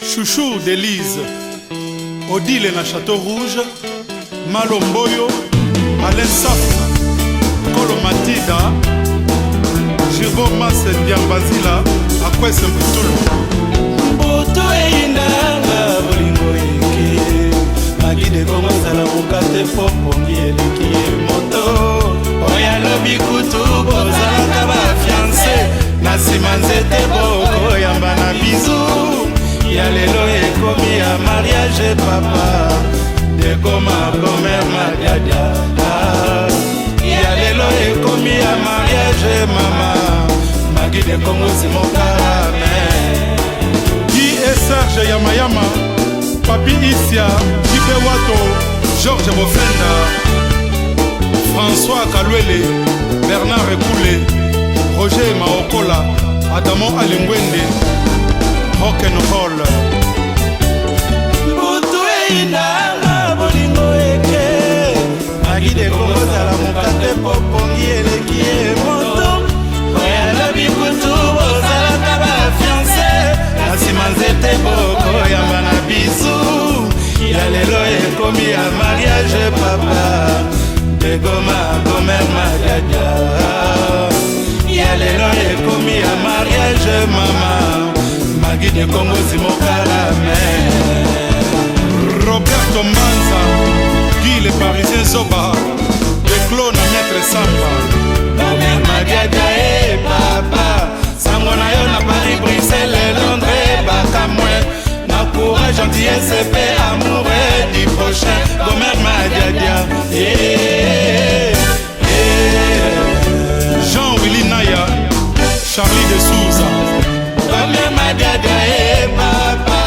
Chouchou d'Élise, Odile na Château Rouge, Malomboyo, Alain Saf, Kolo Matida, Jirbo Masse Diambazila, Akwese Mputulu. Mboto eyinanga bolingo eke, magide komazala mokate popongi eleki moto. Oya lobi kutu bozalaka ba fiancé, na sima nzete boko yamba na bizu. Ya lelo ekomi ya mariage papa, dekoma comer madiadia. Ya lelo ekomi ya mariage mama, magide kongo simokarame. Guy et Serge Yamayama, Papi Isia, Jipe Wato, Georges Bofenda, François Kalouele, Bernard Ekoule, Roger Maokola, Adamon Alingwende, Rock'n'Roll. Mbutu eyinanga bolingo eke, magide kongo zala mokate popongi eleki moto. Oya lobi kutu bozalaka ba fiancé, na sima nzete boko yamba na bizu. Ya lelo ekomi ya mariage papa, dekoma comer madiadia. Ya lelo ekomi ya mariage mama, magide kongo simokarame. Roberto Manza, Guy le Parisien Zoba, Declo na Maître Samba. Comer madiadia papa, sango na yo na Paris, Bruxelles, Londres, bakamwe. Na courage, gentillesse, paix, amour du prochain. Comer madiadia Jean-Willy Naya, Charlie de Souza. Comer madiadia papa,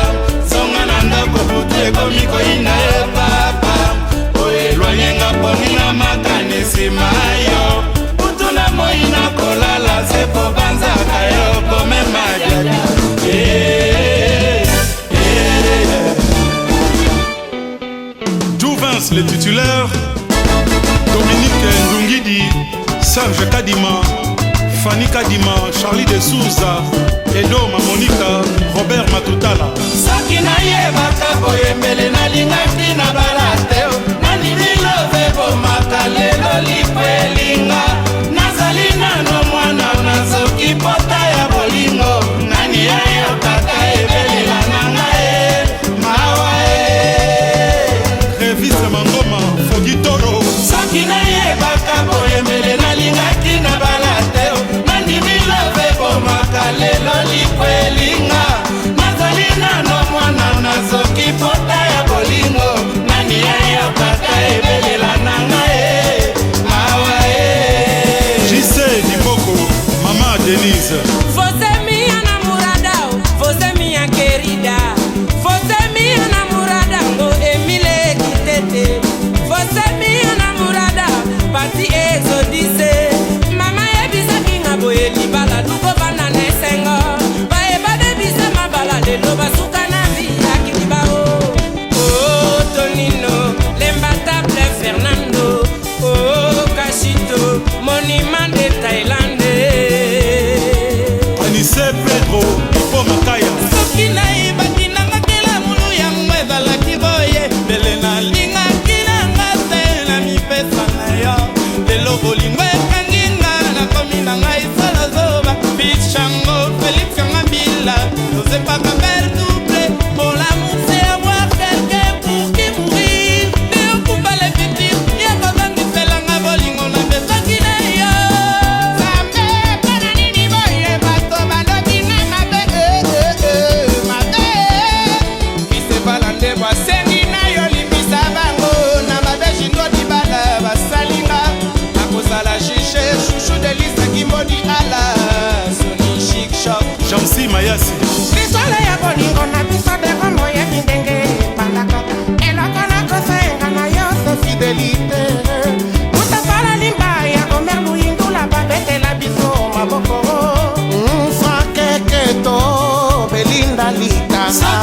songa na ndako butu ekomi koyina papa. Oyeloanye nga pongi na makanisi mayo, butu na moi na kolala sepo banzaka yo. Comer madiadia Jouvence le titulaire, Dominique Ndungidi, Serge Kadima, Fanny Kadima, Charlie de Souza, Edo Mamonika, Robert Matutala. Soki nayebaka boyembele nalingaki na balateo, nanini love bomaka lelo lipo elinga. Nazali nano mwana nazoki pota ya bolingo, nani ayokaka ebelela nanga mawa Revis Mangoma, Fogitoro. Soki nayebaka boyembele nalingaki na balateo, nanini love bomaka lelo lipo elinga. Nazali nano mwana nazoki pota ya bolingo, nani ayokaka ebelela nanga mawa JC Dimoko, Mama Denise. Você é minha namorada, você é minha querida. Você é minha namorada, oh Emile Kitete. Você é minha namorada, Pati Exodice. Mama ebisa kinga boye libala, nuko bana nesengo. Bae bade bisa mabala, lelo basuka na via kilibao. Oh Tonino, l'imbattable Fernando. Oh Cachito, monument de Thaïlande. Anissé Pedro, Ipo Makaya. soki nayebaki nanga kila mulu yango ezalaki boye, mbele nalingaki nanga te na mipesa na yo. Lelo bolingo ekangi nga nakomi na ngai solo zoba. Bichango Félix yanga mbila, Josepa Camber double. Pour l'amour c'est avoir quelqu'un pour qui mourir. Neo kumbale fitir, yakozangiselanga bolingo na besaki na yo. Zambe mpona nini boye bato balobi nga mabe mabe. Kisebala nde bwasengi na yo limbisa bango, na mabe jindo libala basalinga. Nakozala jige chouchou de lisa kimodi ala soni chic shop. Jamsi Mayasi. Lisole ya bolingo na biso bekombo ya mindenge balaka eloko nakosenga na yo se fidelite mutafala limba ya Omer Luyindula babetela biso maboko Frankeketo Belinda Likanga